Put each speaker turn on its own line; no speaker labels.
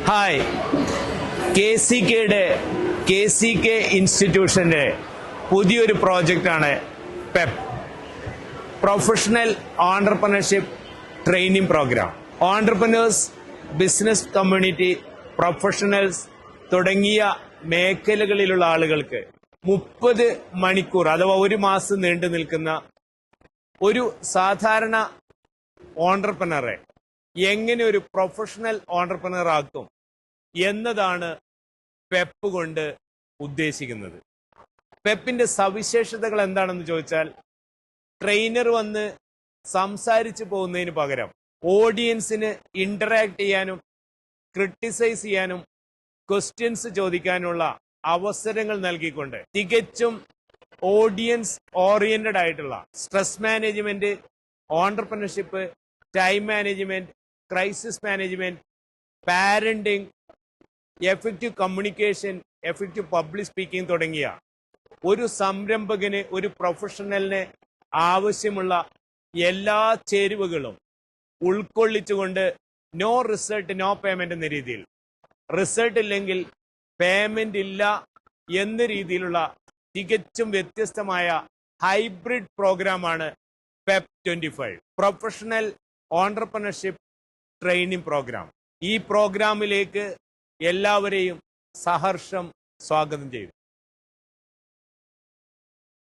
Hi, K C K ഇൻസ്റ്റിറ്റ്യൂഷന്റെ പുതിയൊരു പ്രോജക്റ്റാണ് PEP, professional entrepreneurship training program. Entrepreneurs, business community, professionals തുടങ്ങിയ മേഖലകളിലുള്ള ആളുകൾക്ക് 30 മണിക്കൂർ അഥവാ ഒരു മാസം നീണ്ടു നിൽക്കുന്ന ഒരു സാധാരണ ഓൺടർപ്രണറെ എങ്ങനെ ഒരു പ്രൊഫഷണൽ ഓൺടർപ്രണർ ആക്കും എന്നതാണ് പെപ്പ് കൊണ്ട് ഉദ്ദേശിക്കുന്നത്. പെപ്പിന്റെ സവിശേഷതകൾ എന്താണെന്ന് ചോദിച്ചാൽ, ട്രെയിനർ വന്ന് സംസാരിച്ചു പോകുന്നതിന് പകരം ഓഡിയൻസിന് ഇന്ററാക്ട് ചെയ്യാനും ക്രിട്ടിസൈസ് ചെയ്യാനും ക്വസ്റ്റ്യൻസ് ചോദിക്കാനുള്ള അവസരങ്ങൾ നൽകിക്കൊണ്ട് തികച്ചും ഓഡിയൻസ് ഓറിയന്റഡ് ആയിട്ടുള്ള stress management, entrepreneurship, time management, crisis management, parenting, effective communication, effective public speaking തുടങ്ങിയ ഒരു സംരംഭകന്, ഒരു പ്രൊഫഷണലിന് ആവശ്യമുള്ള എല്ലാ ചേരുവകളും ഉൾക്കൊള്ളിച്ചുകൊണ്ട് നോ റിസൾട്ട് നോ പേയ്മെന്റ് എന്ന രീതിയിൽ, റിസൾട്ട് ഇല്ലെങ്കിൽ പേയ്മെന്റ് ഇല്ല എന്ന രീതിയിലുള്ള തികച്ചും വ്യത്യസ്തമായ ഹൈബ്രിഡ് പ്രോഗ്രാമാണ് Pep 25, professional entrepreneurship training programme. ഈ പ്രോഗ്രാമിലേക്ക് എല്ലാവരെയും സഹർഷം സ്വാഗതം ചെയ്യും.